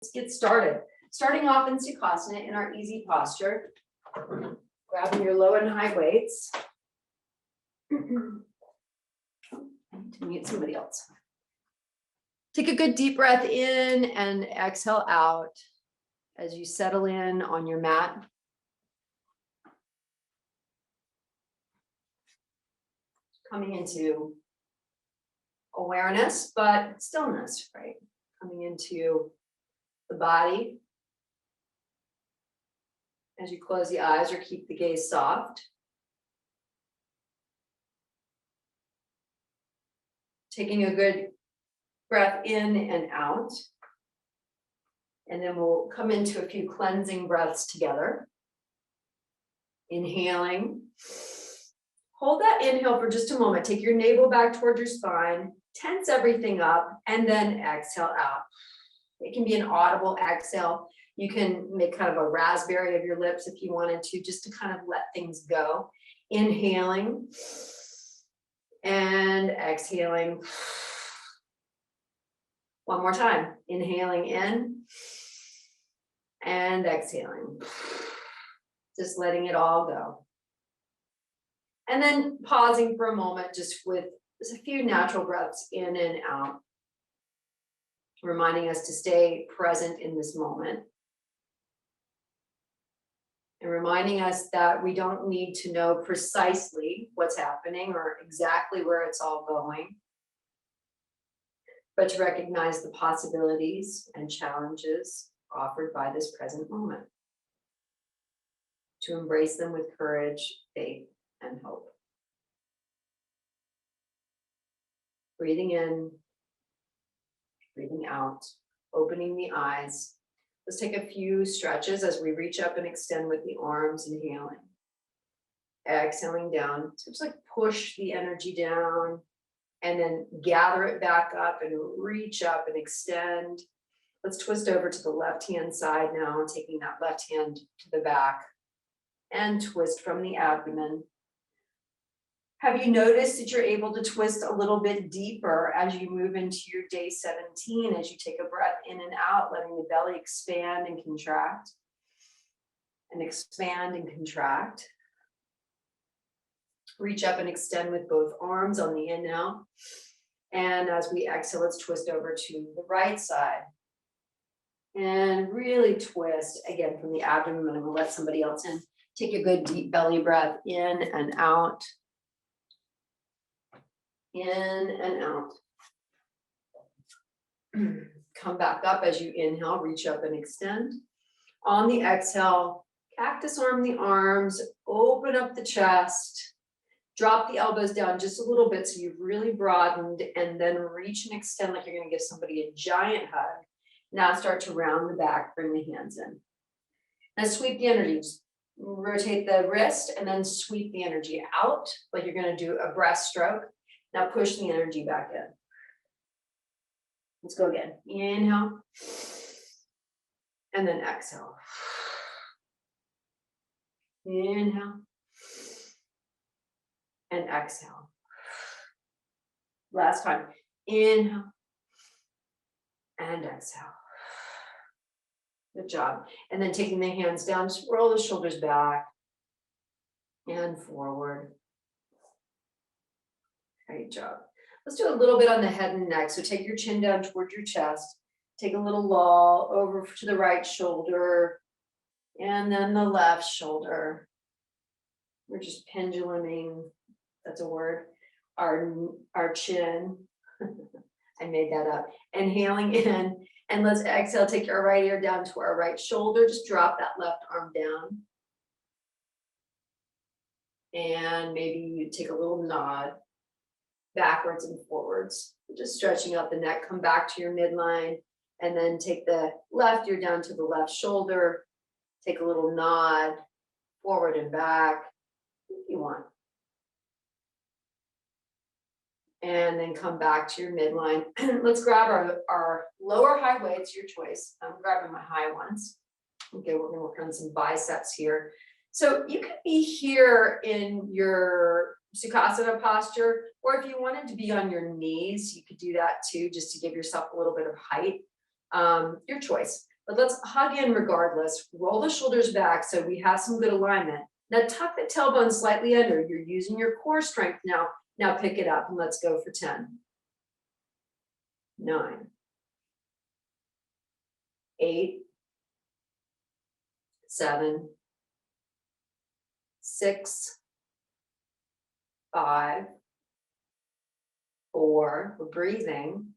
Let's get started. Starting off in Sukhasana in our easy posture. Grabbing your low and high weights. To mute somebody else. Take a good deep breath in and exhale out as you settle in on your mat. Coming into awareness, but stillness, right? Coming into the body. As you close the eyes or keep the gaze soft. Taking a good breath in and out. And then we'll come into a few cleansing breaths together. Inhaling. Hold that inhale for just a moment. Take your navel back toward your spine. Tense everything up and then exhale out. It can be an audible exhale. You can make kind of a raspberry of your lips if you wanted to, just to kind of let things go. Inhaling and exhaling. One more time. Inhaling in and exhaling. Just letting it all go. And then pausing for a moment just with just a few natural breaths in and out. Reminding us to stay present in this moment. And reminding us that we don't need to know precisely what's happening or exactly where it's all going, but to recognize the possibilities and challenges offered by this present moment. To embrace them with courage, faith, and hope. Breathing in, breathing out, opening the eyes. Let's take a few stretches as we reach up and extend with the arms, inhaling. Exhaling down. So just like push the energy down and then gather it back up and reach up and extend. Let's twist over to the left-hand side now, taking that left hand to the back and twist from the abdomen. Have you noticed that you're able to twist a little bit deeper as you move into your day 17, as you take a breath in and out, letting the belly expand and contract, and expand and contract. Reach up and extend with both arms on the inhale. And as we exhale, let's twist over to the right side. And really twist, again, from the abdomen. I'm going to let somebody else in. Take a good deep belly breath in and out. In and out. Come back up as you inhale, reach up and extend. On the exhale, cactus arm the arms, open up the chest, drop the elbows down just a little bit so you've really broadened, and then reach and extend like you're going to give somebody a giant hug. Now start to round the back, bring the hands in. Now sweep the energy. Just rotate the wrist and then sweep the energy out like you're going to do a breaststroke. Now push the energy back in. Let's go again. Inhale. And then exhale. Inhale. And exhale. Last time. Inhale. And exhale. Good job. And then taking the hands down, swirl the shoulders back and forward. Great job. Let's do a little bit on the head and neck. So take your chin down toward your chest. Take a little lull over to the right shoulder and then the left shoulder. We're just penduluming, that's a word, our chin. I made that up. Inhaling in, and let's exhale, take our right ear down to our right shoulder. Just drop that left arm down. And maybe you take a little nod backwards and forwards. Just stretching out the neck, come back to your midline, and then take the left ear down to the left shoulder. Take a little nod forward and back if you want. And then come back to your midline. Let's grab our lower high weights, your choice. I'm grabbing my high ones. Okay, we're gonna work on some biceps here. So you could be here in your Sukhasana posture, or if you wanted to be on your knees, you could do that too, just to give yourself a little bit of height. Your choice. but let's hug in regardless. Roll the shoulders back so we have some good alignment. Now tuck the tailbone slightly under. You're using your core strength now. Now pick it up and let's go for 10. 9. 8. 7. 6. 5. 4. We're breathing.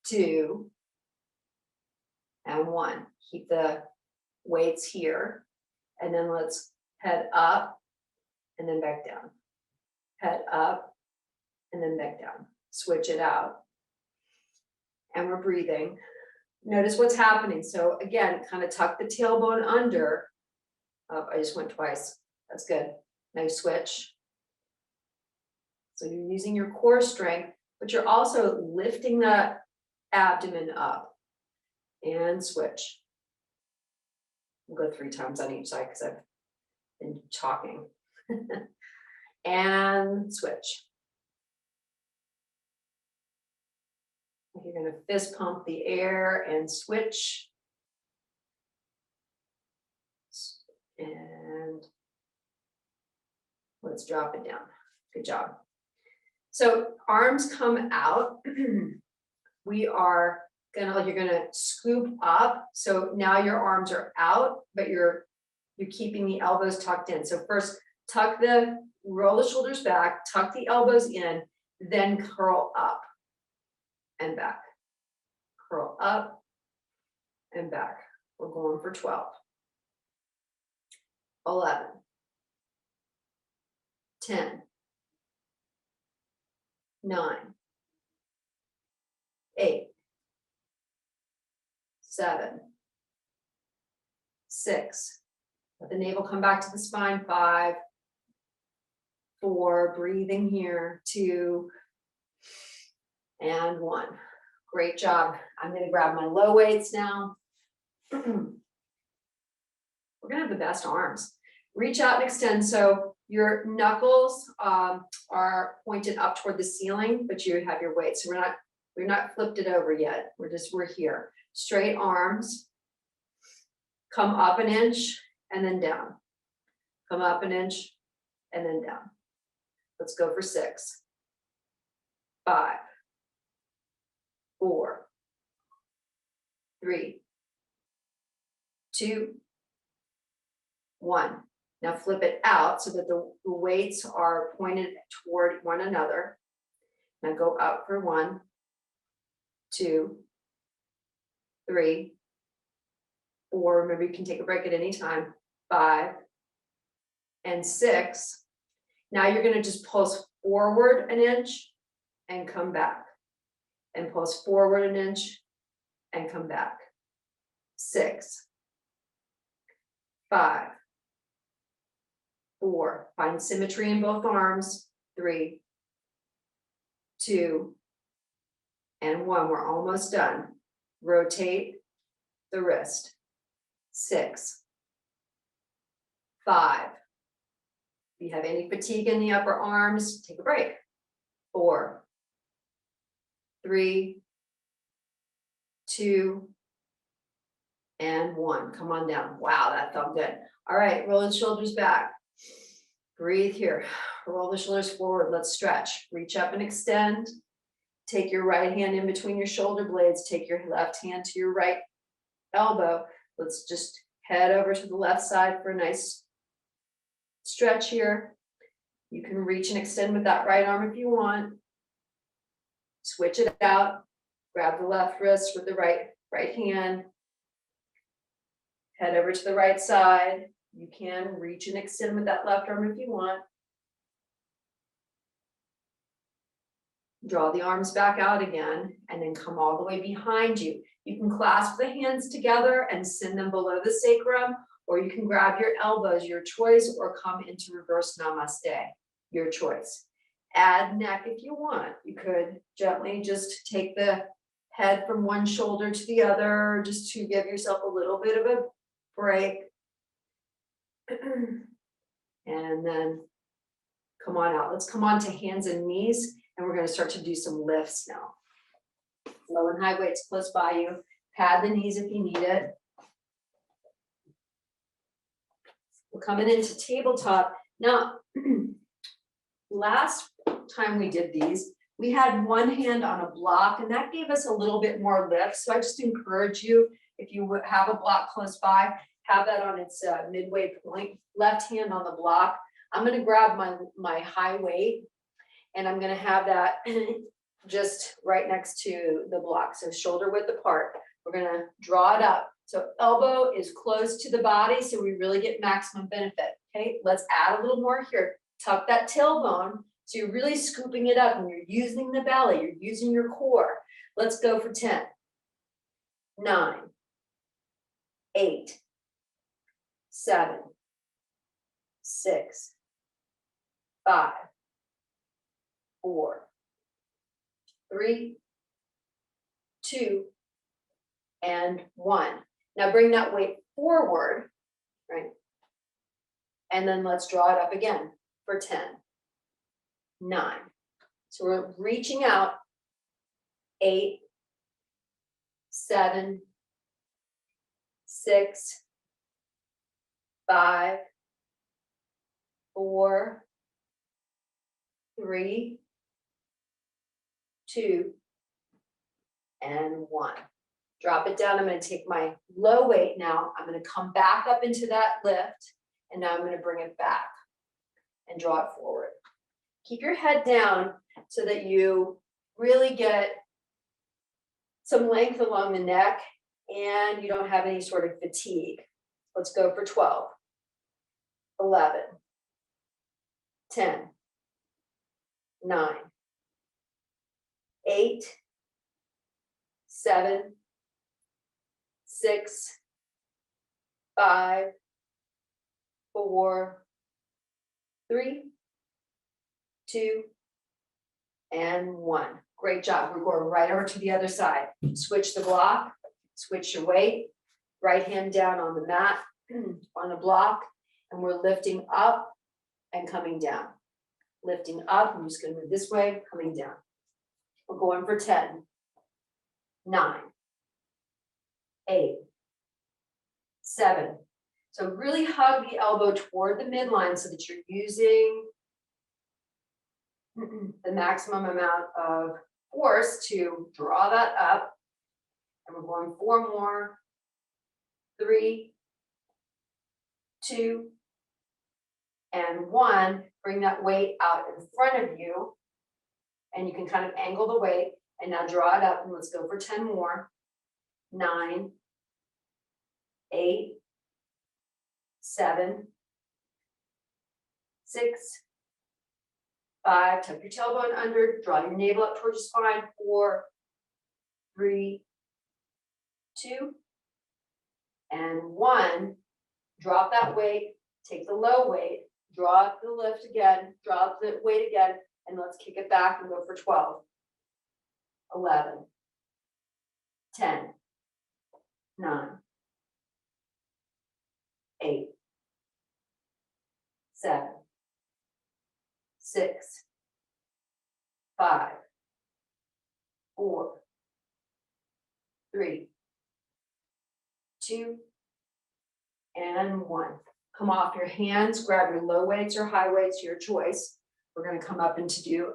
2. And 1. Keep the weights here. And then let's head up and then back down. Head up and then back down. Switch it out. And we're breathing. Notice what's happening. So again, kind of tuck the tailbone under. Oh, I just went twice. That's good. Now you switch. So you're using your core strength, but you're also lifting the abdomen up. And switch. We'll go 3 times on each side because I've been talking. And switch. You're going to fist pump the air and switch. And let's drop it down. Good job. So arms come out. You're gonna scoop up. So now your arms are out, but you're keeping the elbows tucked in. So first roll the shoulders back, tuck the elbows in, then curl up and back. Curl up and back. We're going for 12. 11. 10. 9. 8. 7. 6. Let the navel come back to the spine. 5. 4. Breathing here. 2. And 1. Great job. I'm going to grab my low weights now. We're going to have the best arms. Reach out and extend. So your knuckles are pointed up toward the ceiling, but you have your weights. So we're not flipped it over yet. We're here. Straight arms. Come up an inch and then down. Come up an inch and then down. Let's go for 6. 5. 4. 3. 2. 1. Now flip it out so that the weights are pointed toward one another. Now go up for 1, 2, 3, 4. Remember, you can take a break at any time. 5 and 6. Now you're going to just pulse forward an inch and come back. And pulse forward an inch and come back. 6. 5. 4. Find symmetry in both arms. 3. 2. And 1. We're almost done. Rotate the wrist. 6. 5. If you have any fatigue in the upper arms, take a break. 4. 3. 2. And 1. Come on down. Wow, that felt good. All right, roll the shoulders back. Breathe here. Roll the shoulders forward. Let's stretch. Reach up and extend. Take your right hand in between your shoulder blades. Take your left hand to your right elbow. Let's just head over to the left side for a nice stretch here. You can reach and extend with that right arm if you want. Switch it out. Grab the left wrist with the right hand. Head over to the right side. You can reach and extend with that left arm if you want. Draw the arms back out again and then come all the way behind you. You can clasp the hands together and send them below the sacrum, or you can grab your elbows, your choice, or come into reverse namaste, your choice. Add neck if you want. You could gently just take the head from one shoulder to the other, just to give yourself a little bit of a break. And then come on out. Let's come on to hands and knees, and we're going to start to do some lifts now. Low and high weights close by you. Pad the knees if you need it. We're coming into tabletop. Now, last time we did these, we had one hand on a block and that gave us a little bit more lift. So I just encourage you, if you would have a block close by, have that on its midway point, left hand on the block. I'm gonna grab my high weight and I'm gonna have that just right next to the block. So shoulder width apart. We're gonna draw it up. So elbow is close to the body, so we really get maximum benefit. Okay, let's add a little more here. Tuck that tailbone, so you're really scooping it up and you're using the belly, you're using your core. Let's go for 10, 9, 8, 7, 6, 5, 4, 3, 2, and 1. Now bring that weight forward, right? And then let's draw it up again for 10, 9. So we're reaching out, 8, 7, 6, 5, 4, 3, 2, and 1. Drop it down. I'm going to take my low weight now. I'm going to come back up into that lift, and now I'm going to bring it back and draw it forward. Keep your head down so that you really get some length along the neck and you don't have any sort of fatigue. Let's go for 12, 11, 10, 9, 8, 7, 6, 5, 4, 3, 2, and 1. Great job. We're going right over to the other side. Switch the block, switch your weight, right hand down on the mat, on the block, and we're lifting up and coming down. Lifting up, I'm just going to move this way, coming down. We're going for 10, 9, 8, 7. So really hug the elbow toward the midline so that you're using the maximum amount of force to draw that up. And we're going 4 more, 3, 2, and 1. Bring that weight out in front of you. And you can kind of angle the weight. And now draw it up and let's go for 10 more. 9, 8, 7, 6, 5, tuck your tailbone under, draw your navel up towards your spine. 4, 3, 2, and 1. Drop that weight, take the low weight, draw up the lift again, drop the weight again, and let's kick it back and go for 12, 11, 10, 9, 8, 7, 6, 5, 4, 3, 2, and 1. Come off your hands, grab your low weights or high weights, your choice. We're going to come up and to do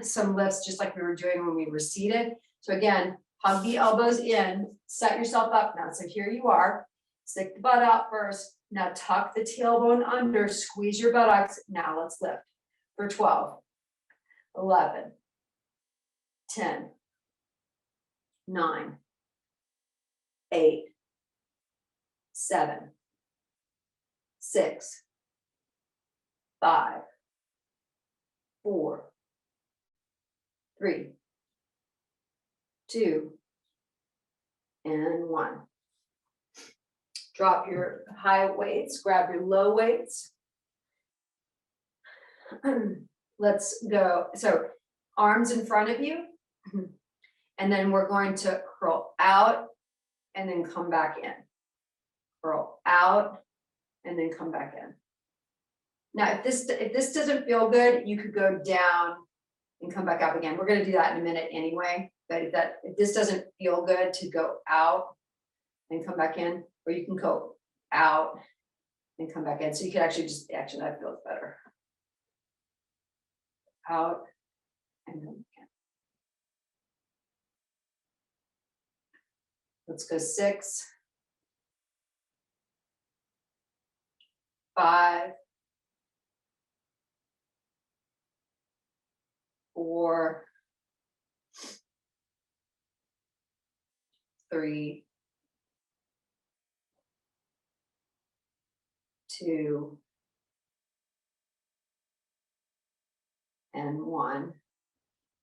some lifts just like we were doing when we were seated. So again, hug the elbows in, set yourself up now. So here you are, stick the butt out first. Now tuck the tailbone under, squeeze your buttocks. Now let's lift for 12, 11, 10, 9, 8, 7, 6, 5, 4, 3, 2, and 1. Drop your high weights, grab your low weights. Let's go. So arms in front of you. And then we're going to curl out and then come back in. Curl out and then come back in. Now, if this doesn't feel good, you could go down and come back up again. We're going to do that in a minute anyway. But if this doesn't feel good to go out, and come back in, or you can go out and come back in. So you can actually that feels better. Out and then in. Let's go 6, 5, 4, 3, 2, and 1.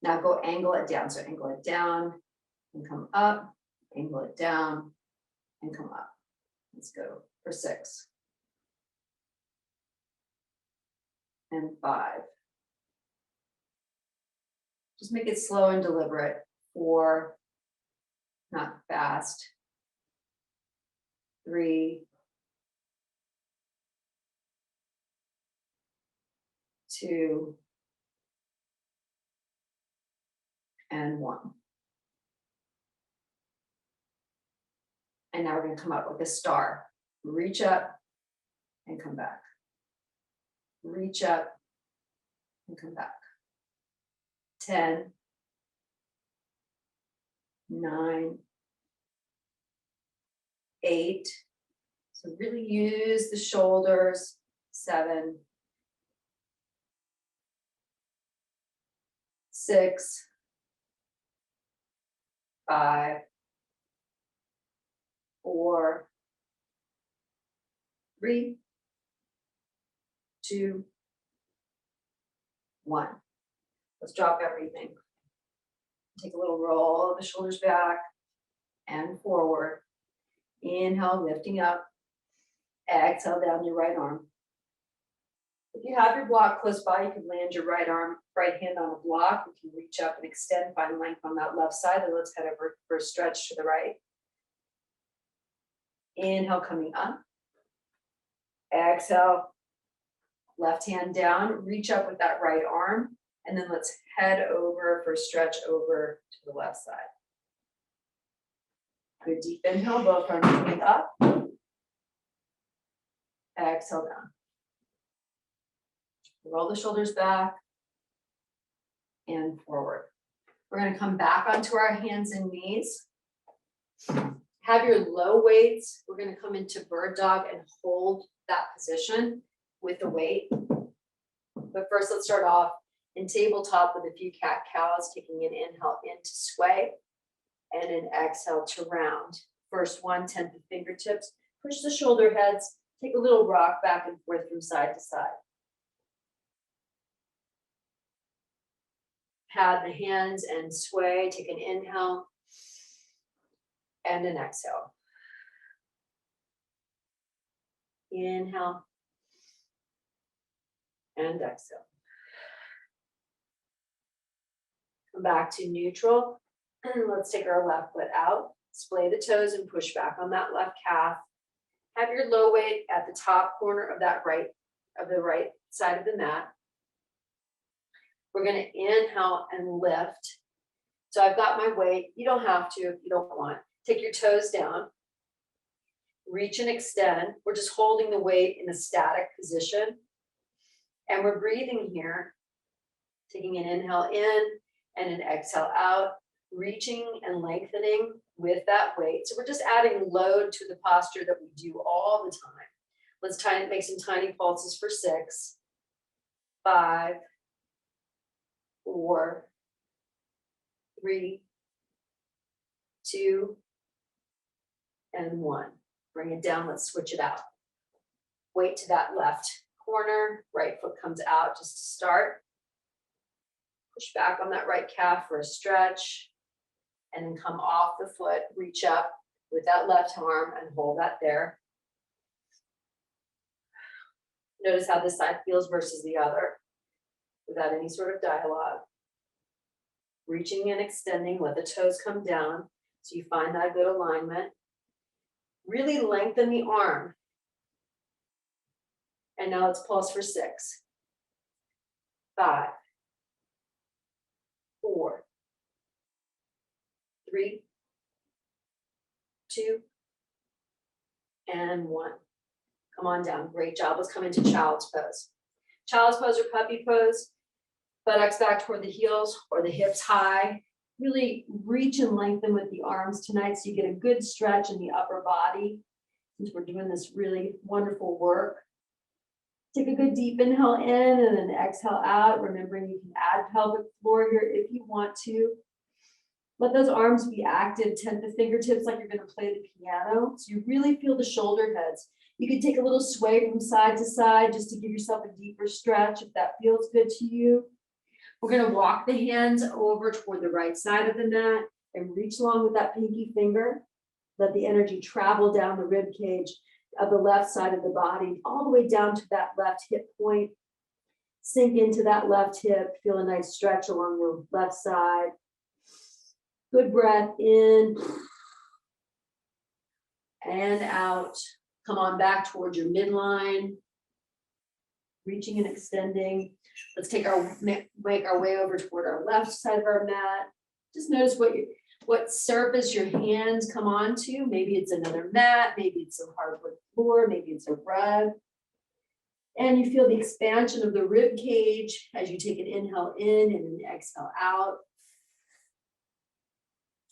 Now go angle it down. So angle it down and come up, angle it down and come up. Let's go for 6 and 5. Just make it slow and deliberate. 4, not fast. 3, 2, and 1. And now we're going to come up with a star. Reach up and come back. Reach up and come back. 10, 9, 8. So really use the shoulders. 7, 6, 5, 4, 3, 2, 1. Let's drop everything. Take a little roll of the shoulders back and forward. Inhale, lifting up. Exhale down your right arm. If you have your block close by, you can land your right hand on a block. You can reach up and extend, find length on that left side. And let's head over for a stretch to the right. Inhale, coming up. Exhale, left hand down. Reach up with that right arm. And then let's head over for a stretch over to the left side. Good deep inhale, both arms coming up. Exhale down. Roll the shoulders back and forward. We're going to come back onto our hands and knees. Have your low weights. We're going to come into bird dog and hold that position with the weight. But first, let's start off in tabletop with a few cat cows, taking an inhale in to sway and an exhale to round. First one, 10 the fingertips. Push the shoulder heads. Take a little rock back and forth from side to side. Pad the hands and sway. Take an inhale and an exhale. Inhale and exhale. Come back to neutral. And let's take our left foot out. Splay the toes and push back on that left calf. Have your low weight at the top corner of the right side of the mat. We're going to inhale and lift. So I've got my weight. You don't have to if you don't want. Take your toes down. Reach and extend. We're just holding the weight in a static position. And we're breathing here. Taking an inhale in and an exhale out. Reaching and lengthening with that weight. So we're just adding load to the posture that we do all the time. Let's make some tiny pulses for 6, 5, 4, 3, 2, and 1. Bring it down. Let's switch it out. Weight to that left corner. Right foot comes out just to start. Push back on that right calf for a stretch. And then come off the foot. Reach up with that left arm and hold that there. Notice how this side feels versus the other without any sort of dialogue. Reaching and extending, let the toes come down so you find that good alignment. Really lengthen the arm. And now let's pulse for 6, 5, 4, 3, 2, and 1. Come on down. Great job. Let's come into child's pose. Child's pose or puppy pose. Buttocks back toward the heels or the hips high. Really reach and lengthen with the arms tonight so you get a good stretch in the upper body since we're doing this really wonderful work. Take a good deep inhale in and then exhale out. Remembering you can add pelvic floor here if you want to. Let those arms be active. Tent the fingertips like you're going to play the piano. So you really feel the shoulder heads. You can take a little sway from side to side just to give yourself a deeper stretch if that feels good to you. We're going to walk the hands over toward the right side of the mat and reach along with that pinky finger. Let the energy travel down the rib cage of the left side of the body, all the way down to that left hip point. Sink into that left hip. Feel a nice stretch along the left side. Good breath in and out. Come on back towards your midline. Reaching and extending. Let's make our way over toward our left side of our mat. Just notice what surface your hands come onto. Maybe it's another mat, maybe it's a hardwood floor, maybe it's a rug. And you feel the expansion of the rib cage as you take an inhale in and an exhale out.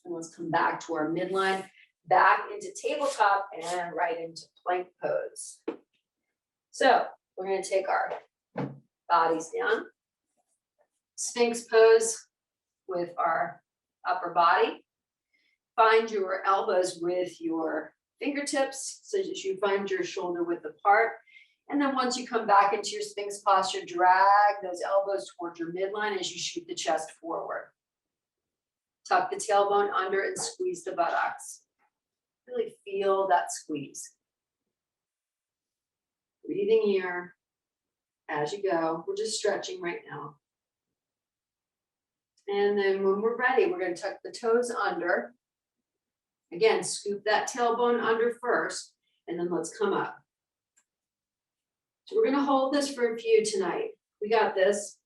And let's come back to our midline, back into tabletop and right into plank pose. So we're going to take our bodies down. Sphinx pose with our upper body. Find your elbows with your fingertips so that you find your shoulder width apart. And then once you come back into your Sphinx posture, drag those elbows towards your midline as you shoot the chest forward. Tuck the tailbone under and squeeze the buttocks. Really feel that squeeze. Breathing here as you go. We're just stretching right now. And then when we're ready, we're going to tuck the toes under. Again, scoop that tailbone under first, and then let's come up. So we're going to hold this for a few tonight. We got this.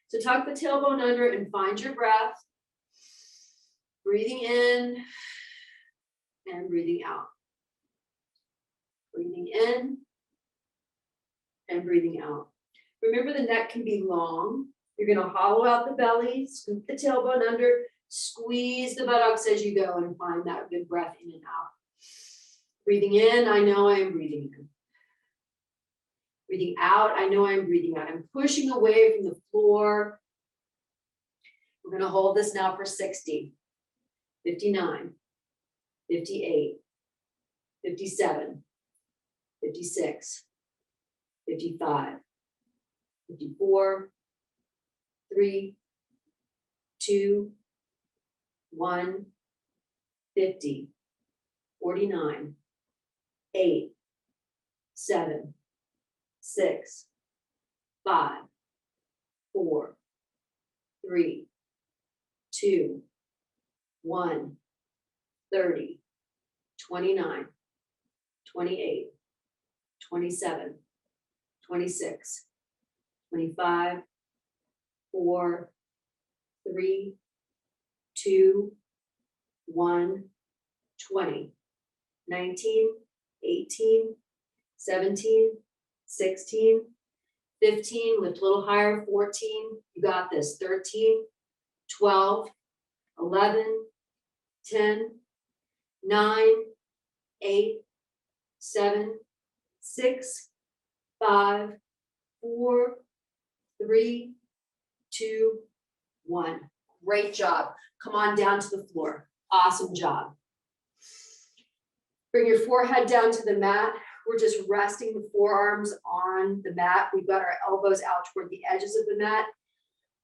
So tuck the tailbone under and find your breath. Breathing in and breathing out. Breathing in and breathing out. Remember, the neck can be long. You're going to hollow out the belly, scoop the tailbone under, squeeze the buttocks as you go, and find that good breath in and out. Breathing in, I know I am breathing in. Breathing out, I know I'm breathing out. I'm pushing away from the floor. We're going to hold this now for 60, 59, 58, 57, 56, 55, 54, 3, 2, 1, 50, 49, 8, 7, 6, 5, 4, 3, 2, 1, 30, 29, 28, 27, 26, 25, 4, 3, 2, 1, 20, 19, 18, 17, 16, 15, lift a little higher, 14, you got this, 13, 12, 11, 10, 9, 8, 7, 6, 5, 4, 3, 2, 1. Great job. Come on down to the floor. Awesome job. Bring your forehead down to the mat. We're just resting the forearms on the mat. We've got our elbows out toward the edges of the mat.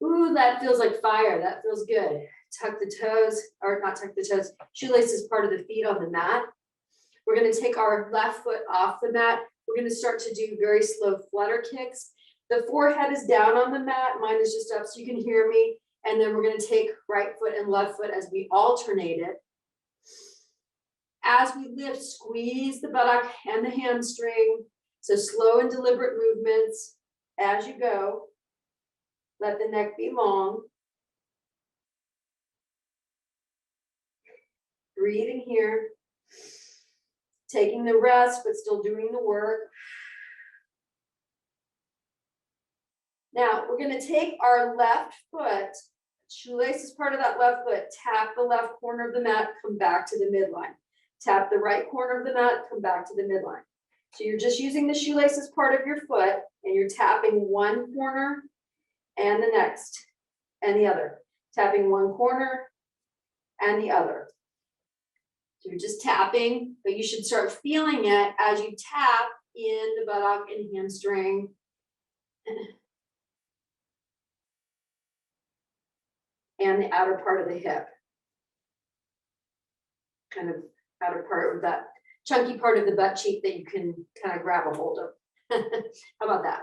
Ooh, that feels like fire. That feels good. Tuck the toes, or not tuck the toes, shoelaces part of the feet on the mat. We're going to take our left foot off the mat. We're going to start to do very slow flutter kicks. The forehead is down on the mat. Mine is just up so you can hear me. And then we're going to take right foot and left foot as we alternate it. As we lift, squeeze the buttock and the hamstring. So slow and deliberate movements as you go. Let the neck be long. Breathing here. taking the rest, but still doing the work. Now, we're gonna take our left foot, shoelace is part of that left foot, tap the left corner of the mat, come back to the midline. Tap the right corner of the mat, come back to the midline. So you're just using the shoelace as part of your foot, and you're tapping one corner and the next, and the other. Tapping one corner and the other. So you're just tapping, but you should start feeling it as you tap in the buttock and hamstring. And the outer part of the hip. Kind of outer part of that chunky part of the butt cheek that you can kind of grab a hold of. How about that?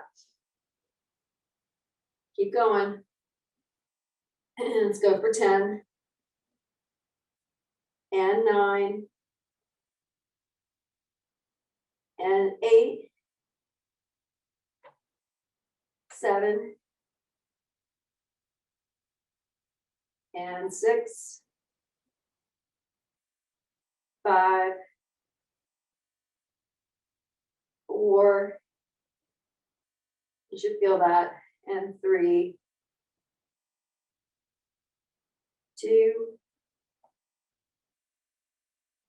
Keep going. And let's go for 10. And 9. And 8. 7. And 6. 5. 4. You should feel that. And 3. 2.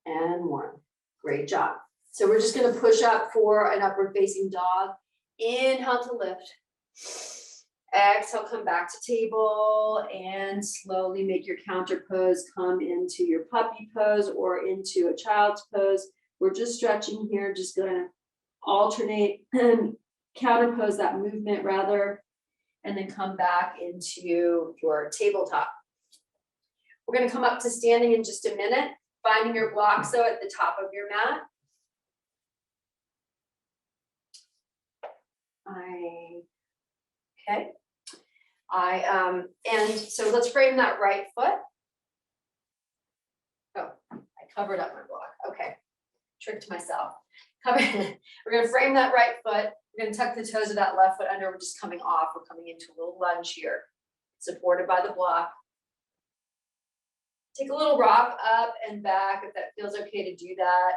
And 1. Great job. So we're just going to push up for an upward facing dog. Inhale to lift. Exhale, come back to table and slowly make your counter pose come into your puppy pose or into a child's pose. We're just stretching here, just going to alternate and counter pose that movement rather, and then come back into your tabletop. We're going to come up to standing in just a minute, finding your blocks though at the top of your mat. Okay. And so let's frame that right foot. Oh, I covered up my block. Okay, tricked myself. We're going to frame that right foot. We're going to tuck the toes of that left foot under. We're just coming off. We're coming into a little lunge here, supported by the block. Take a little rock up and back if that feels okay to do that.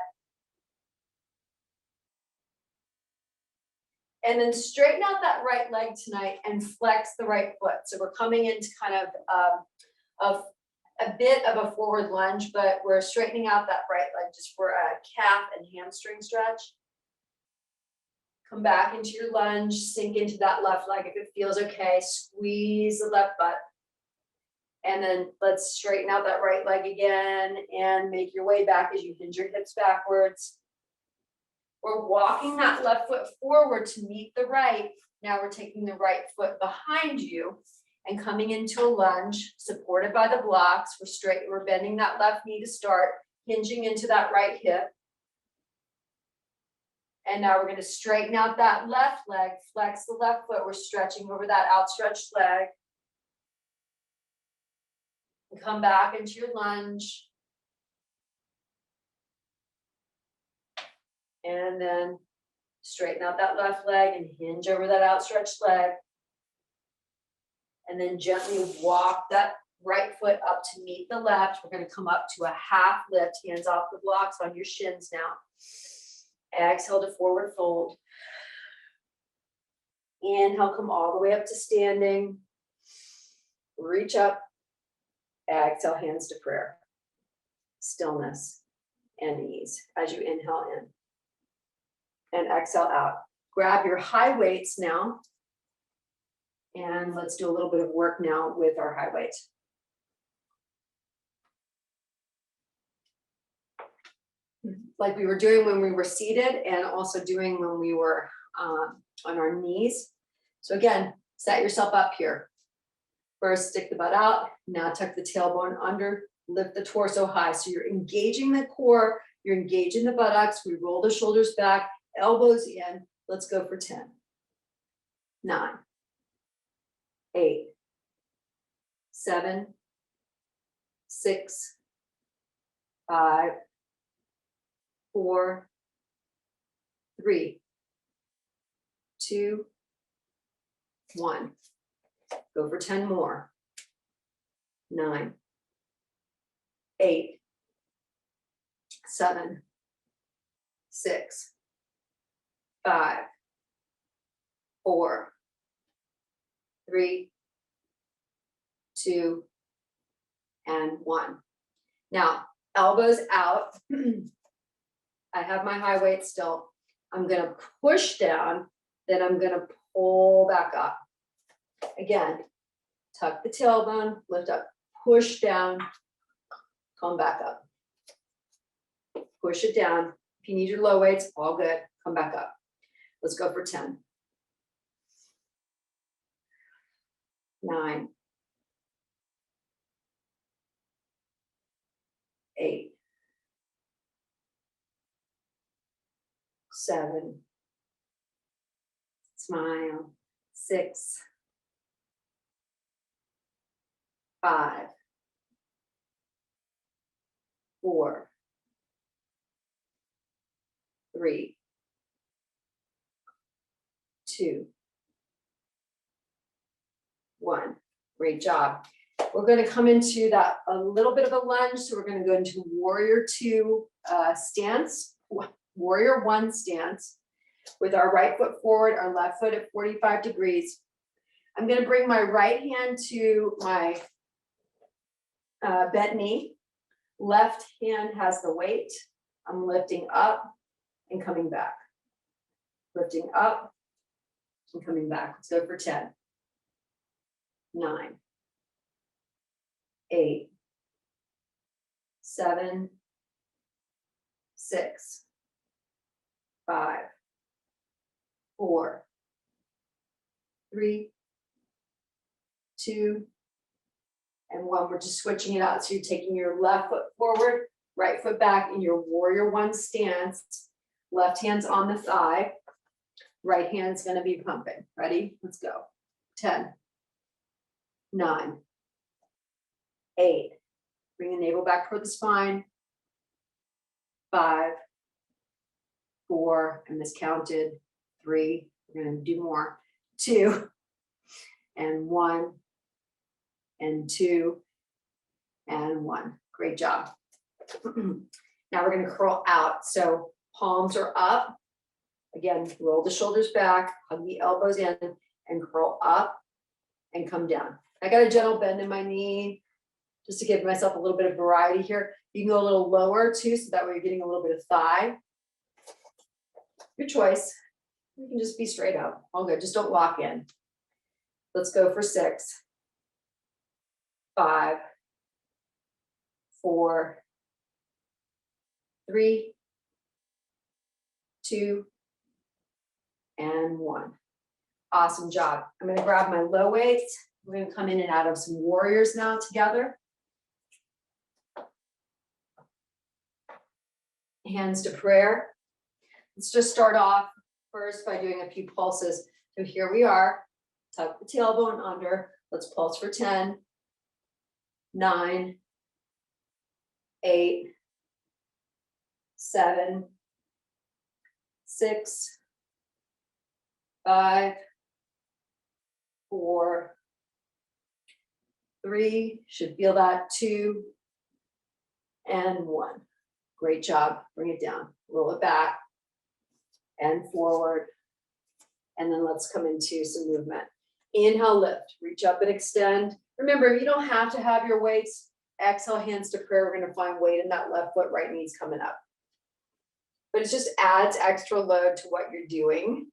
And then straighten out that right leg tonight and flex the right foot. So we're coming into kind of a bit of a forward lunge, but we're straightening out that right leg just for a calf and hamstring stretch. Come back into your lunge, sink into that left leg if it feels okay. Squeeze the left butt. And then let's straighten out that right leg again and make your way back as you hinge your hips backwards. We're walking that left foot forward to meet the right. Now we're taking the right foot behind you and coming into a lunge, supported by the blocks. We're bending that left knee to start, hinging into that right hip. And now we're going to straighten out that left leg, flex the left foot. We're stretching over that outstretched leg. And come back into your lunge. And then straighten out that left leg and hinge over that outstretched leg. And then gently walk that right foot up to meet the left. We're going to come up to a half lift, hands off the blocks on your shins now. Exhale to forward fold. Inhale, come all the way up to standing. Reach up. Exhale, hands to prayer. Stillness and ease as you inhale in. And exhale out. Grab your high weights now. And let's do a little bit of work now with our high weights. Like we were doing when we were seated and also doing when we were on our knees. So again, set yourself up here. First, stick the butt out. Now tuck the tailbone under, lift the torso high. So you're engaging the core, you're engaging the buttocks. We roll the shoulders back, elbows in. Let's go for 10, 9, 8, 7, 6, 5, 4, 3, 2, 1. Go for 10 more. 9, 8, 7, 6, 5, 4, 3, 2, and 1. Now, elbows out. I have my high weight still. I'm gonna push down, then I'm gonna pull back up. Again, tuck the tailbone, lift up, push down, come back up. Push it down. If you need your low weights, all good, come back up. Let's go for 10. 9, 8, 7, smile, 6, 5, 4, 3, 2, 1. Great job. We're going to come into that a little bit of a lunge. So we're going to go into warrior 2 stance, warrior 1 stance with our right foot forward, our left foot at 45 degrees. I'm going to bring my right hand to my bent knee. Left hand has the weight. I'm lifting up and coming back. Lifting up and coming back. Let's go for 10. 9, 8, 7, 6, 5, 4, 3, 2, and 1. We're just switching it out. So you're taking your left foot forward, right foot back in your warrior 1 stance. Left hand's on the thigh. Right hand's going to be pumping. Ready? Let's go. 10, 9, 8. Bring the navel back toward the spine. 5, 4, I miscounted. 3, we're going to do more. 2, and 1, and 2, and 1. Great job. Now we're going to curl out. So palms are up. Again, roll the shoulders back, hug the elbows in, and curl up and come down. I got a gentle bend in my knee just to give myself a little bit of variety here. You can go a little lower too, so that way you're getting a little bit of thigh. Your choice. You can just be straight up. All good. Just don't lock in. Let's go for 6, 5, 4, 3, 2, and 1. Awesome job. I'm going to grab my low weights. We're going to come in and out of some warriors now together. Hands to prayer. Let's just start off first by doing a few pulses. So here we are. Tuck the tailbone under. Let's pulse for 10, 9, 8, 7, 6, 5, 4, 3, should feel that, 2, and 1. Great job. Bring it down. Roll it back and forward. And then let's come into some movement. Inhale, lift. Reach up and extend. Remember, you don't have to have your weights. Exhale, hands to prayer. We're going to find weight in that left foot, right knee's coming up. But it just adds extra load to what you're doing.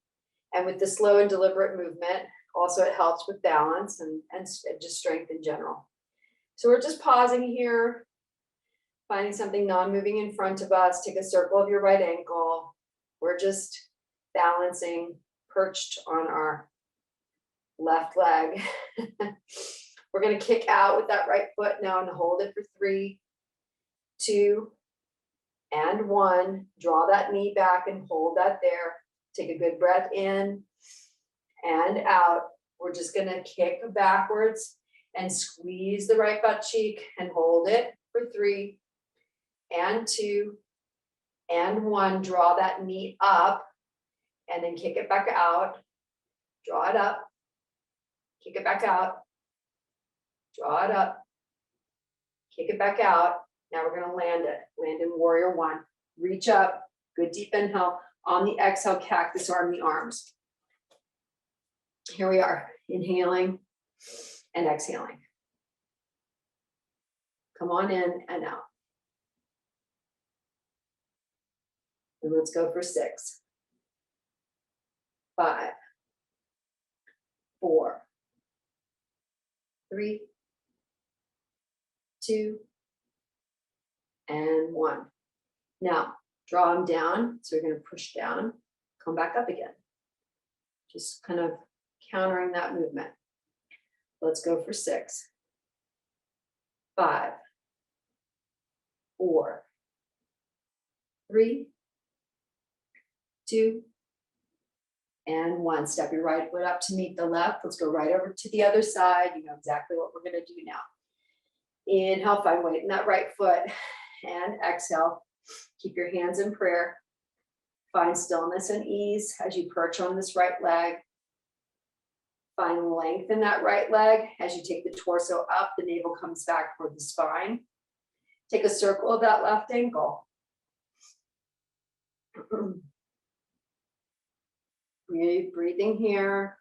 And with the slow and deliberate movement, also it helps with balance and just strength in general. So we're just pausing here, finding something non-moving in front of us. Take a circle of your right ankle. We're just balancing, perched on our left leg. We're going to kick out with that right foot now and hold it for 3, 2, and 1. Draw that knee back and hold that there. Take a good breath in and out. We're just going to kick backwards and squeeze the right butt cheek and hold it for 3, and 2, and 1. Draw that knee up and then kick it back out. Draw it up. Kick it back out. Draw it up. Kick it back out. Now we're going to land it. Land in warrior 1. Reach up. Good deep inhale. On the exhale, cactus arm the arms. Here we are, inhaling and exhaling. Come on in and out. And let's go for 6, 5, 4, 3, 2, and 1. Now, draw them down. So you're going to push down, come back up again. Just kind of countering that movement. Let's go for 6, 5, 4, 3, 2, and 1. Step your right foot up to meet the left. Let's go right over to the other side. You know exactly what we're going to do now. Inhale, find weight in that right foot, and exhale. Keep your hands in prayer. Find stillness and ease as you perch on this right leg. Find length in that right leg. As you take the torso up, the navel comes back toward the spine. Take a circle of that left ankle. Breathing here.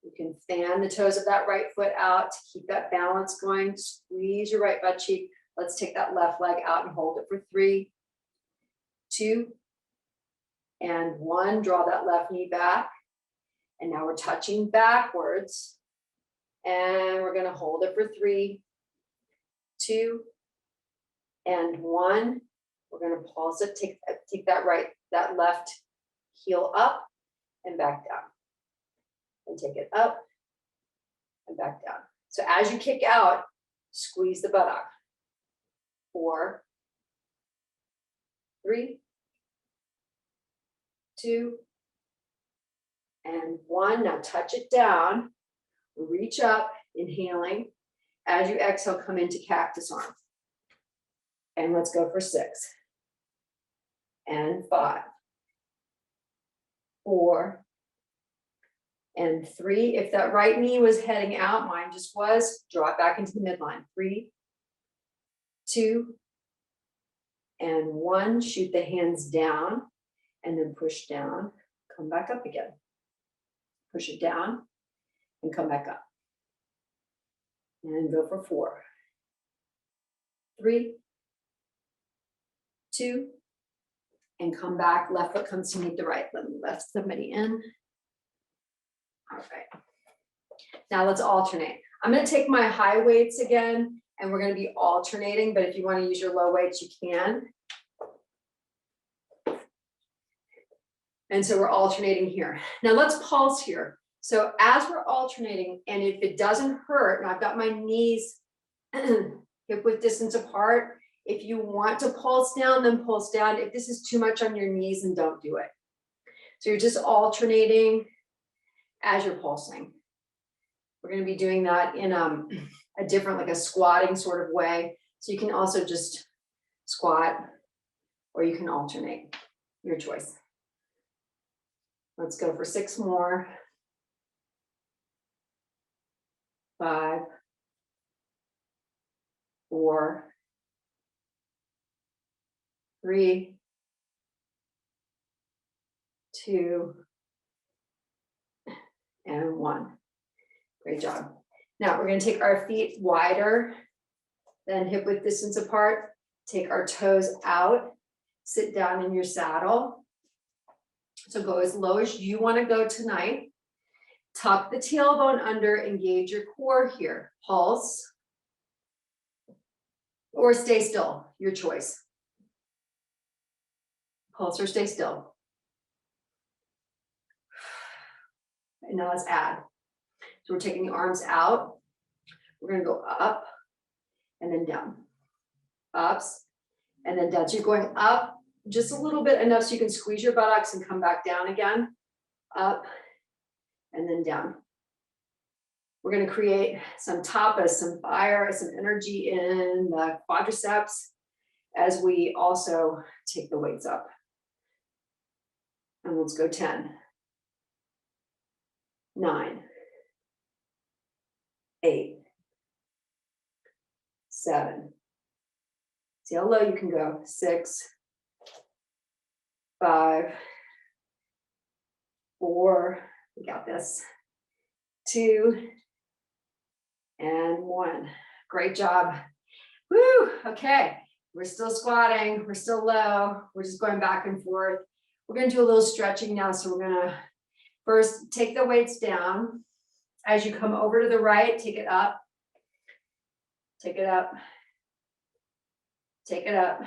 You can fan the toes of that right foot out to keep that balance going. Squeeze your right butt cheek. Let's take that left leg out and hold it for 3, 2, and 1. Draw that left knee back. And now we're touching backwards. And we're going to hold it for 3, 2, and 1. We're going to pulse it. Take that left heel up and back down. And take it up and back down. So as you kick out, squeeze the buttock. 4, 3, 2, and 1. Now touch it down. Reach up, inhaling. As you exhale, come into cactus arm. And let's go for 6, and 5, 4, and 3. If that right knee was heading out, mine just was, draw it back into the midline. 3, 2, and 1. Shoot the hands down and then push down. Come back up again. Push it down and come back up. And go for 4, 3, 2, and come back. Left foot comes to meet the right. Let me lift somebody in. All right. Now let's alternate. I'm going to take my high weights again, and we're going to be alternating, but if you want to use your low weights, you can. And so we're alternating here. Now let's pulse here. So as we're alternating, and if it doesn't hurt, and I've got my knees hip width distance apart, if you want to pulse down, then pulse down. If this is too much on your knees, then don't do it. So you're just alternating as you're pulsing. We're going to be doing that in a different, like a squatting sort of way. So you can also just squat, or you can alternate, your choice. Let's go for 6 more. 5, 4, 3, 2, and 1. Great job. Now we're going to take our feet wider than hip width distance apart. Take our toes out. Sit down in your saddle. So go as low as you want to go tonight. Tuck the tailbone under, engage your core here. Pulse. Or stay still, your choice. Pulse or stay still. And now let's add. So we're taking the arms out. We're going to go up and then down. Ups and then down. So you're going up just a little bit, enough so you can squeeze your buttocks and come back down again. Up and then down. We're going to create some tapas, some fire, some energy in the quadriceps as we also take the weights up. And let's go 10, 9, 8, 7, See how low you can go. 6, 5, 4, we got this. 2, and 1. Great job. Woo, okay. We're still squatting, we're still low. We're just going back and forth. We're gonna do a little stretching now. So we're gonna first take the weights down. As you come over to the right, take it up. Take it up. Take it up.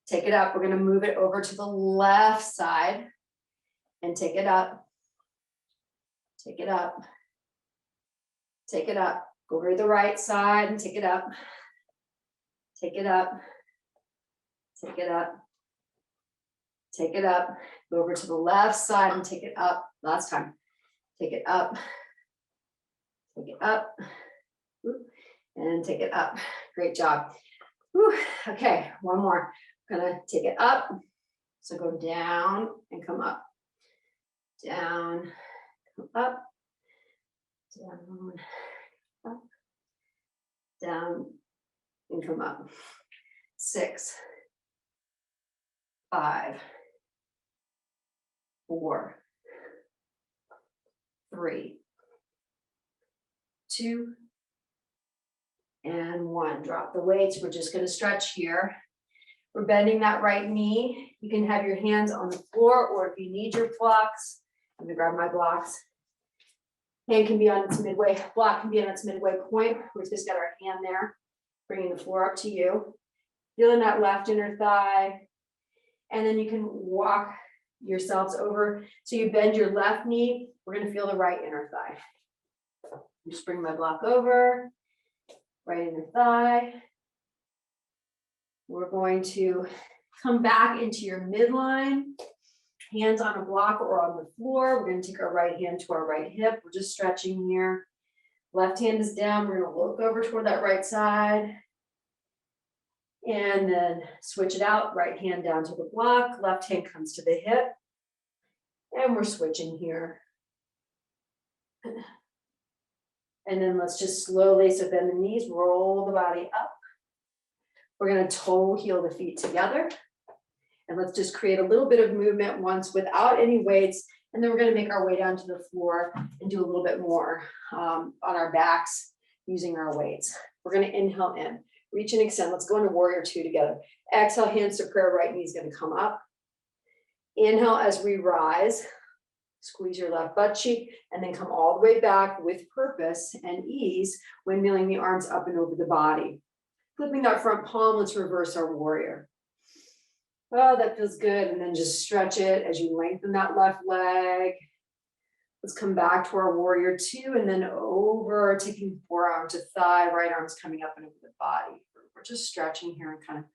Take it up. We're going to move it over to the left side and take it up. Take it up. Take it up. Go over to the right side and take it up. Take it up. Take it up. Take it up. Go over to the left side and take it up. Last time. Take it up. Take it up. And take it up. Great job. Whew. Okay, one more. I'm gonna take it up. So go down and come up. Down, come up. Down, up. Down, and come up. 6, 5, 4, 3, 2, and 1. Drop the weights. We're just going to stretch here. We're bending that right knee. You can have your hands on the floor, or if you need your blocks, I'm going to grab my blocks. Hand can be on its midway, block can be on its midway point. We've just got our hand there, bringing the floor up to you. Feeling that left inner thigh. And then you can walk yourselves over. So you bend your left knee. We're going to feel the right inner thigh. Just bring my block over. Right inner thigh. We're going to come back into your midline, hands on a block or on the floor. We're going to take our right hand to our right hip. We're just stretching here. Left hand is down. We're going to look over toward that right side. And then switch it out. Right hand down to the block. Left hand comes to the hip. And we're switching here. And then let's just slowly, so bend the knees, roll the body up. We're going to toe heel the feet together. And let's just create a little bit of movement once without any weights. And then we're going to make our way down to the floor and do a little bit more on our backs using our weights. We're going to inhale in, reach and extend. Let's go into warrior 2 together. Exhale, hands to prayer, right knee is going to come up. Inhale as we rise. Squeeze your left butt cheek and then come all the way back with purpose and ease, windmilling the arms up and over the body. Flipping that front palm, let's reverse our warrior. Oh, that feels good. And then just stretch it as you lengthen that left leg. Let's come back to our warrior 2 and then over, taking forearm to thigh, right arm's coming up and over the body. We're just stretching here and kind of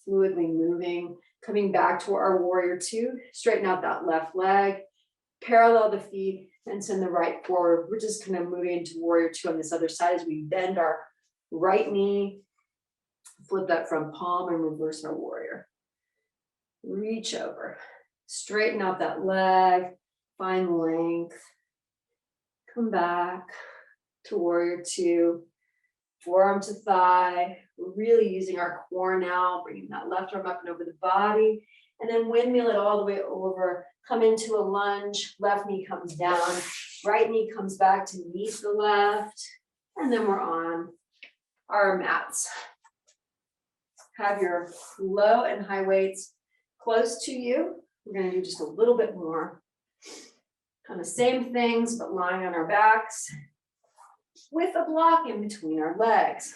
fluidly moving. Coming back to our warrior 2, straighten out that left leg. Parallel the feet and send the right forward. We're just kind of moving into warrior 2 on this other side as we bend our right knee, flip that front palm and reverse our warrior. Reach over, straighten out that leg, find length. Come back to warrior 2, forearm to thigh. We're really using our core now, bringing that left arm up and over the body. And then windmill it all the way over. Come into a lunge, left knee comes down, right knee comes back to meet the left, and then we're on our mats. Have your low and high weights close to you. We're going to do just a little bit more. Kind of same things, but lying on our backs with a block in between our legs.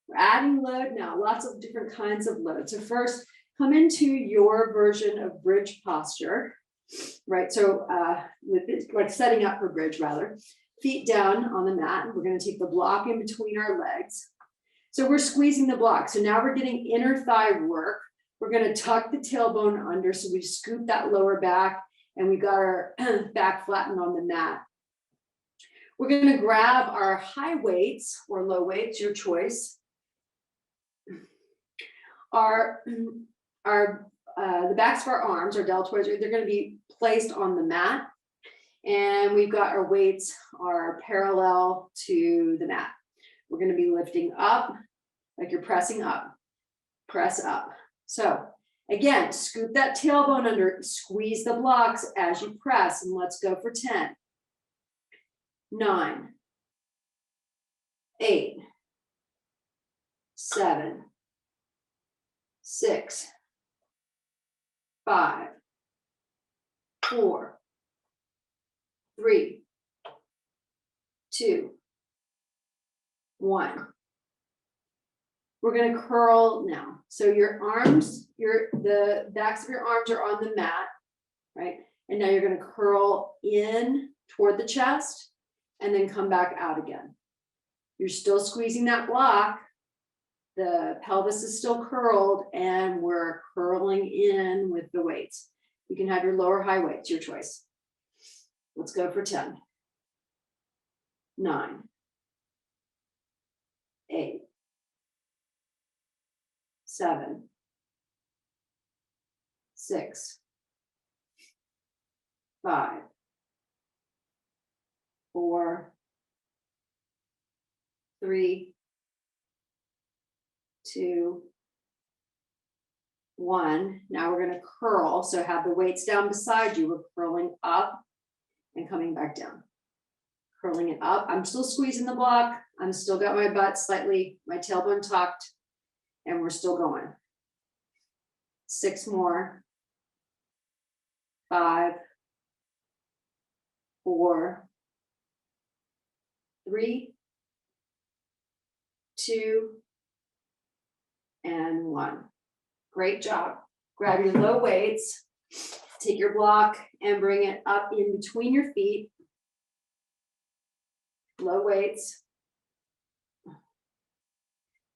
We're adding load now, lots of different kinds of load. So first, come into your version of bridge posture, right? So with it, like setting up for bridge rather, feet down on the mat. We're going to take the block in between our legs. So we're squeezing the block. So now we're getting inner thigh work. We're going to tuck the tailbone under. So we scoop that lower back and we got our back flattened on the mat. We're going to grab our high weights or low weights, your choice. The backs of our arms, our deltoids, they're going to be placed on the mat. And we've got our weights are parallel to the mat. We're going to be lifting up like you're pressing up, press up. So again, scoop that tailbone under, squeeze the blocks as you press, and let's go for 10, 9, 8, 7, 6, 5, 4, 3, 2, 1. We're going to curl now. So your arms, the backs of your arms are on the mat, right? And now you're going to curl in toward the chest and then come back out again. You're still squeezing that block. The pelvis is still curled, and we're curling in with the weights. You can have your lower high weights, your choice. Let's go for 10, 9, 8, 7, 6, 5, 4, 3, 2, 1. Now we're going to curl. So have the weights down beside you. We're curling up and coming back down. Curling it up. I'm still squeezing the block. I'm still got my butt slightly, my tailbone tucked, and we're still going. 6 more. 5, 4, 3, 2, and 1. Great job. Grab your low weights, take your block and bring it up in between your feet. Low weights.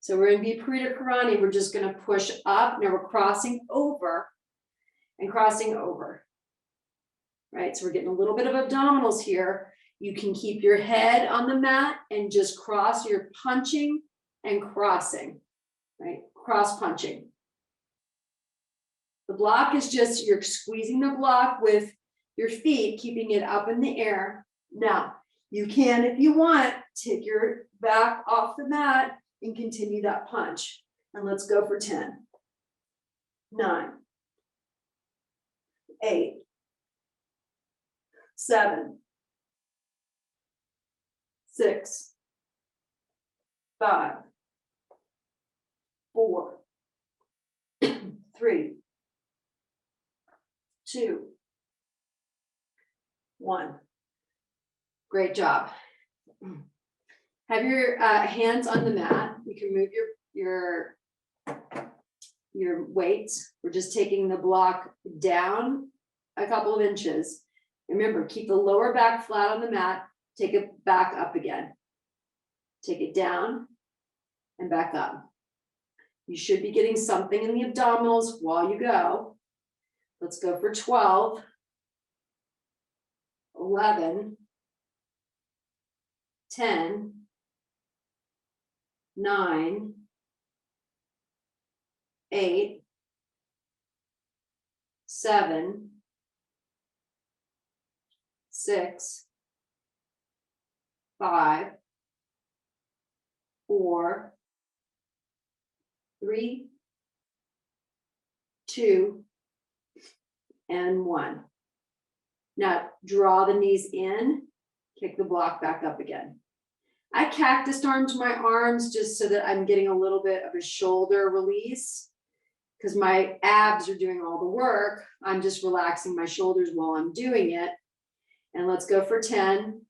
So we're in Viparita Karani. We're just going to push up. Now we're crossing over and crossing over. Right? So we're getting a little bit of abdominals here. You can keep your head on the mat and just cross. You're punching and crossing. Right? Cross punching. The block is just, you're squeezing the block with your feet, keeping it up in the air. Now, you can, if you want, take your back off the mat and continue that punch. And let's go for 10, 9, 8, 7, 6, 5, 4, 3, 2, 1. Great job. Have your hands on the mat. You can move your weights. We're just taking the block down a couple of inches. Remember, keep the lower back flat on the mat. Take it back up again. Take it down and back up. You should be getting something in the abdominals while you go. Let's go for 12, 11, 10, 9, 8, 7, 6, 5, 4, 3, 2, and 1. Now draw the knees in, kick the block back up again. I cactus armed my arms just so that I'm getting a little bit of a shoulder release because my abs are doing all the work. I'm just relaxing my shoulders while I'm doing it. And let's go for 10.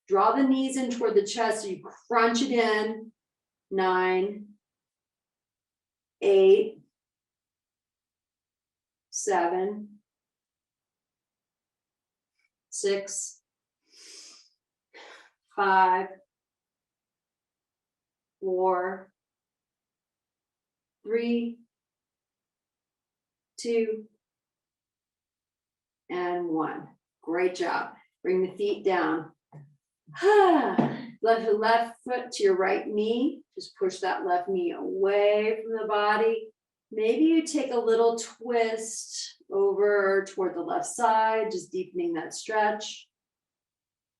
Draw the knees in toward the chest so you crunch it in. 9, 8, 7, 6, 5, 4, 3, 2, and 1. Great job. Bring the feet down. Left foot to your right knee. Just push that left knee away from the body. Maybe you take a little twist over toward the left side, just deepening that stretch.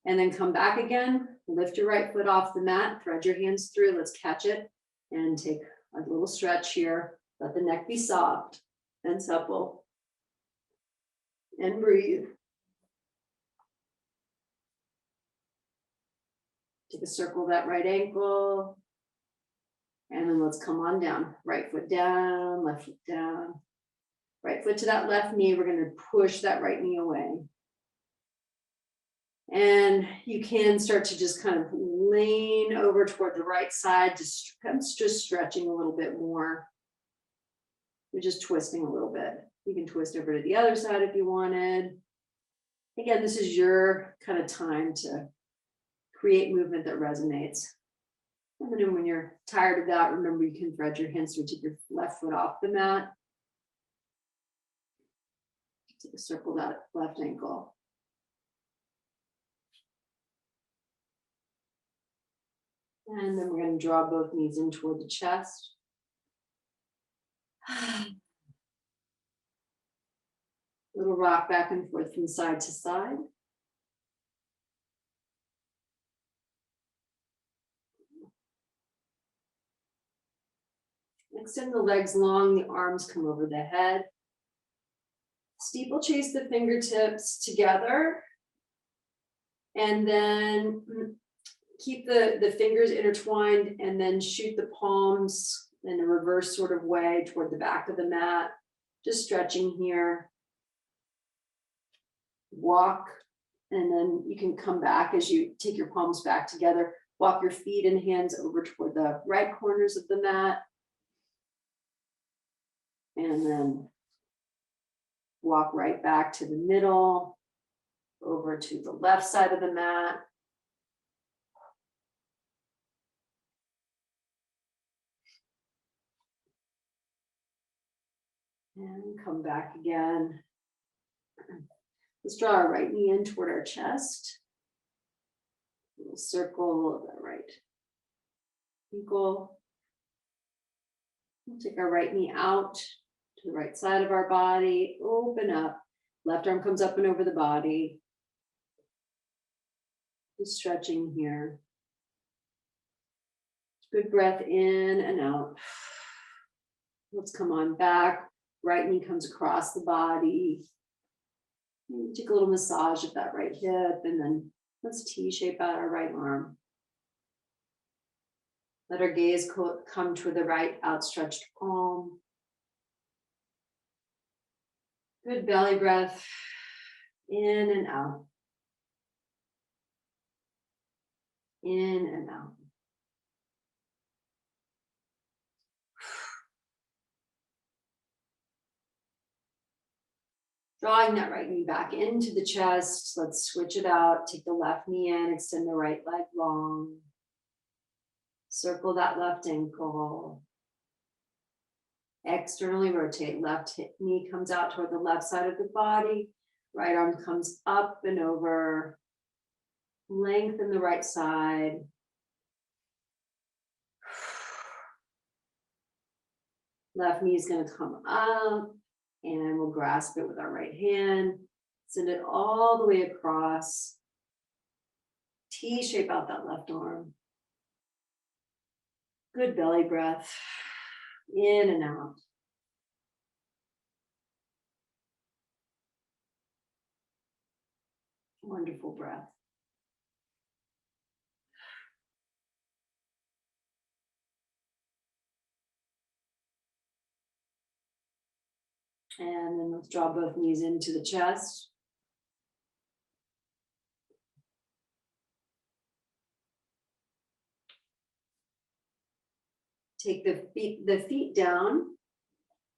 And then come back again. Lift your right foot off the mat. Thread your hands through. Let's catch it. And take a little stretch here. Let the neck be soft and supple. And breathe. Take a circle of that right ankle. And then let's come on down. Right foot down, left foot down. Right foot to that left knee. We're going to push that right knee away. And you can start to just kind of lean over toward the right side, just stretching a little bit more. You're just twisting a little bit. You can twist over to the other side if you wanted. Again, this is your kind of time to create movement that resonates. And then when you're tired of that, remember you can thread your hands through, take your left foot off the mat. Take a circle that left ankle. And then we're going to draw both knees in toward the chest. Little rock back and forth from side to side. Extend the legs long, the arms come over the head. Steeplechase the fingertips together. And then keep the fingers intertwined and then shoot the palms in a reverse sort of way toward the back of the mat. Just stretching here. Walk, and then you can come back as you take your palms back together. Walk your feet and hands over toward the right corners of the mat. And then walk right back to the middle, over to the left side of the mat. And come back again. Let's draw our right knee in toward our chest. A little circle of the right ankle. We'll take our right knee out to the right side of our body. Open up. Left arm comes up and over the body. Just stretching here. Good breath in and out. Let's come on back. Right knee comes across the body. Take a little massage of that right hip, and then let's T-shape out our right arm. Let our gaze come to the right outstretched palm. Good belly breath, in and out. In and out. Drawing that right knee back into the chest. Let's switch it out. Take the left knee in, extend the right leg long. Circle that left ankle. Externally rotate. Left knee comes out toward the left side of the body. Right arm comes up and over. Lengthen the right side. Left knee is going to come up. And we'll grasp it with our right hand, send it all the way across. T-shape out that left arm. Good belly breath, in and out. Wonderful breath. And then let's draw both knees into the chest. Take the feet down.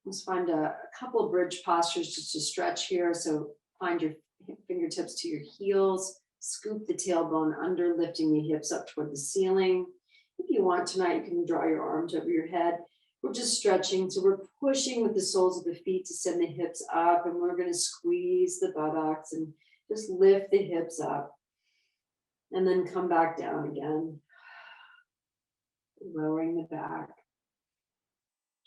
Let's find a couple of bridge postures just to stretch here. So find your fingertips to your heels. Scoop the tailbone under, lifting the hips up toward the ceiling. If you want tonight, you can draw your arms over your head. We're just stretching, so we're pushing with the soles of the feet to send the hips up, and we're going to squeeze the buttocks and just lift the hips up, and then come back down again, lowering the back.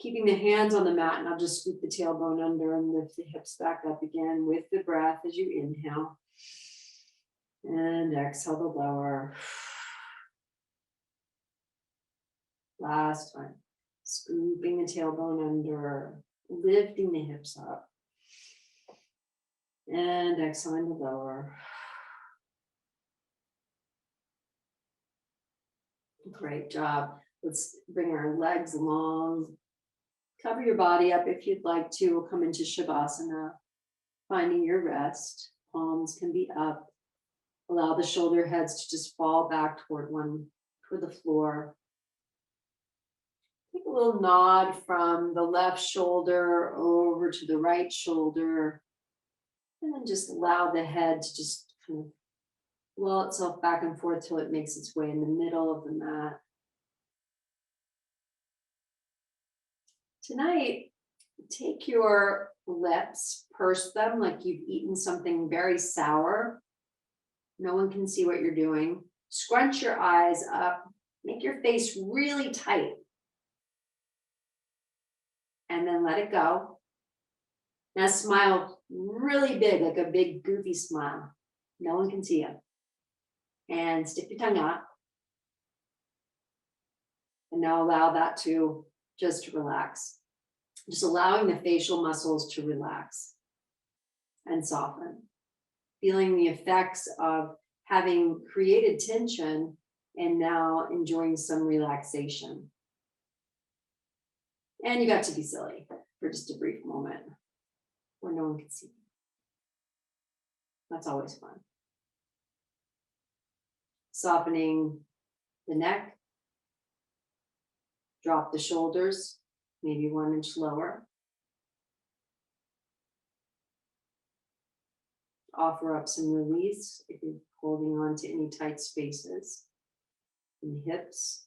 Keeping the hands on the mat, and I'll just scoop the tailbone under and lift the hips back up again with the breath as you inhale. And exhale to lower. Last time. Scooping the tailbone under, lifting the hips up. And exhaling to lower. Great job. Let's bring our legs long. Cover your body up if you'd like to. We'll come into Shavasana, finding your rest. Palms can be up. Allow the shoulder heads to just fall back toward the floor. Take a little nod from the left shoulder over to the right shoulder. And then just allow the head to just kind of roll itself back and forth till it makes its way in the middle of the mat. Tonight, take your lips, purse them like you've eaten something very sour. No one can see what you're doing. Scrunch your eyes up. Make your face really tight. And then let it go. Now smile really big, like a big goofy smile. No one can see you. And stick your tongue out. And now allow that to just relax. Just allowing the facial muscles to relax and soften. Feeling the effects of having created tension and now enjoying some relaxation. And you got to be silly for just a brief moment where no one can see you. That's always fun. Softening the neck. Drop the shoulders, maybe 1 inch lower. Offer up some release if you're holding on to any tight spaces in the hips,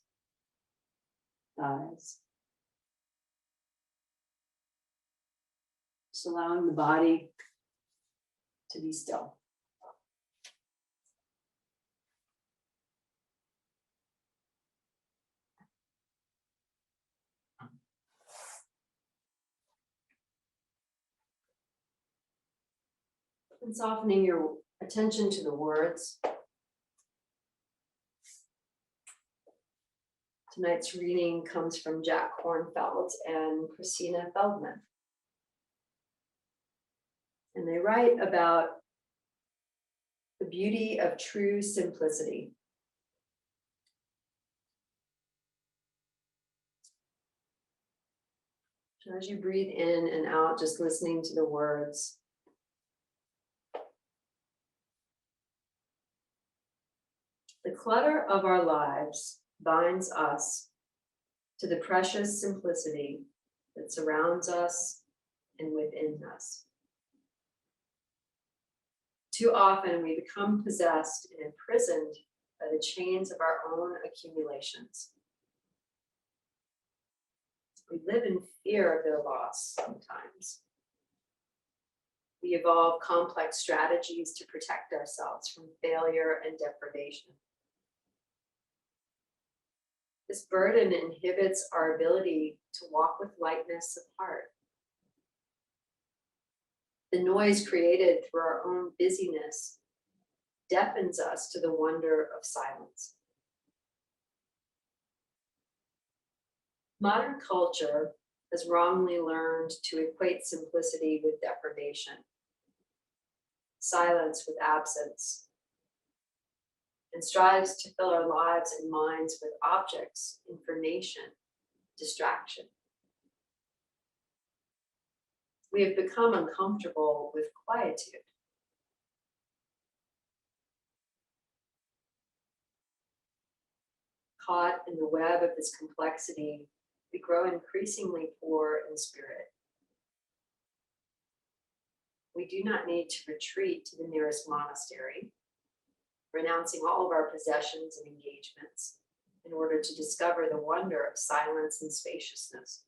thighs. Just allowing the body to be still. And softening your attention to the words. Tonight's reading comes from Jack Kornfeld and Christina Feldman. And they write about the beauty of true simplicity. So as you breathe in and out, just listening to the words. The clutter of our lives binds us to the precious simplicity that surrounds us and within us. Too often we become possessed and imprisoned by the chains of our own accumulations. We live in fear of their loss sometimes. We evolve complex strategies to protect ourselves from failure and deprivation. This burden inhibits our ability to walk with lightness of heart. The noise created through our own busyness deafens us to the wonder of silence. Modern culture has wrongly learned to equate simplicity with deprivation, silence with absence, and strives to fill our lives and minds with objects, information, distraction. We have become uncomfortable with quietude. Caught in the web of this complexity, we grow increasingly poor in spirit. We do not need to retreat to the nearest monastery, renouncing all of our possessions and engagements in order to discover the wonder of silence and spaciousness.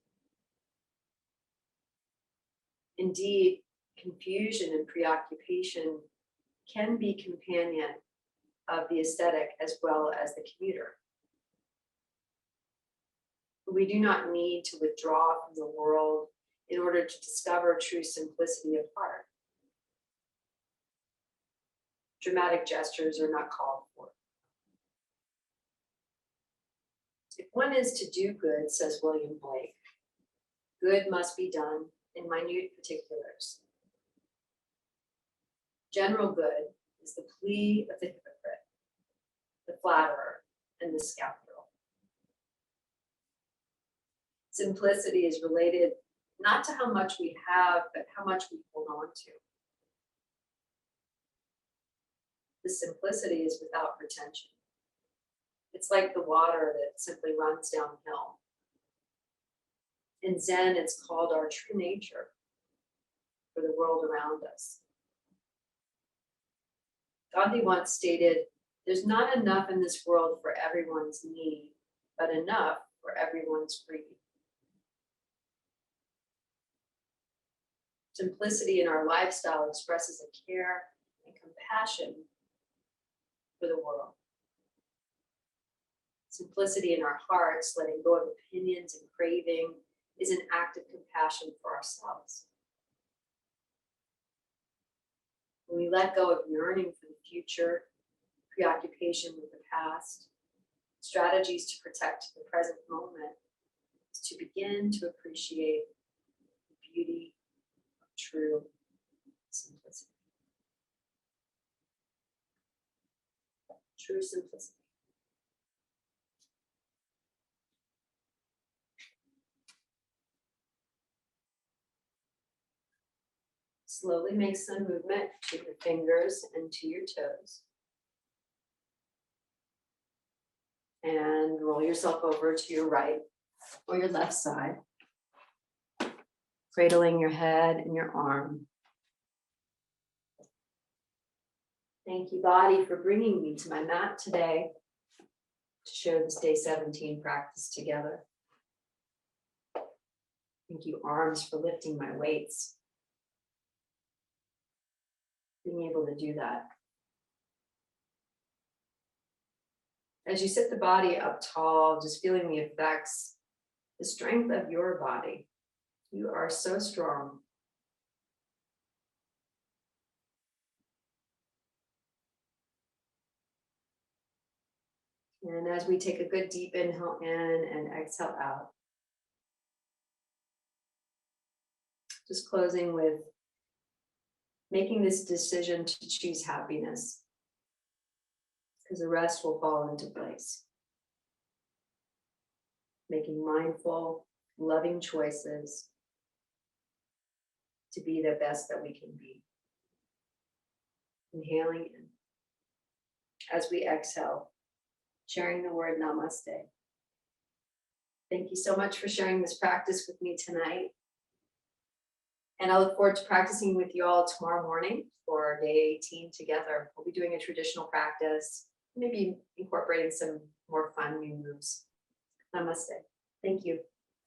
Indeed, confusion and preoccupation can be companion of the aesthetic as well as the commuter. We do not need to withdraw from the world in order to discover true simplicity of heart. Dramatic gestures are not called for. If One is to do good, says William Blake. Good must be done in minute particulars. General good is the plea of the hypocrite, the flatterer, and the scoundrel. Simplicity is related not to how much we have, but how much we hold on to. The simplicity is without pretension. It's like the water that simply runs downhill. In Zen, it's called our true nature for the world around us. Gandhi once stated, "There's not enough in this world for everyone's need, but enough for everyone's greed." Simplicity in our lifestyle expresses a care and compassion for the world. Simplicity in our hearts, letting go of opinions and craving, is an act of compassion for ourselves. When we let go of yearning for the future, preoccupation with the past, strategies to protect the present moment, is to begin to appreciate the beauty of true simplicity. True simplicity. Slowly make some movement to your fingers and to your toes. And roll yourself over to your right or your left side, cradling your head and your arm. Thank you, body, for bringing me to my mat today to share this day 17 practice together. Thank you, arms, for lifting my weights. Being able to do that. As you sit the body up tall, just feeling the effects, the strength of your body. You are so strong. And as we take a good deep inhale in and exhale out, just closing with making this decision to choose happiness, because the rest will fall into place. Making mindful, loving choices to be the best that we can be. Inhaling in. As we exhale, sharing the word namaste. Thank you so much for sharing this practice with me tonight. And I look forward to practicing with you all tomorrow morning for day 18 together. We'll be doing a traditional practice, maybe incorporating some more fun new moves. Namaste. Thank you.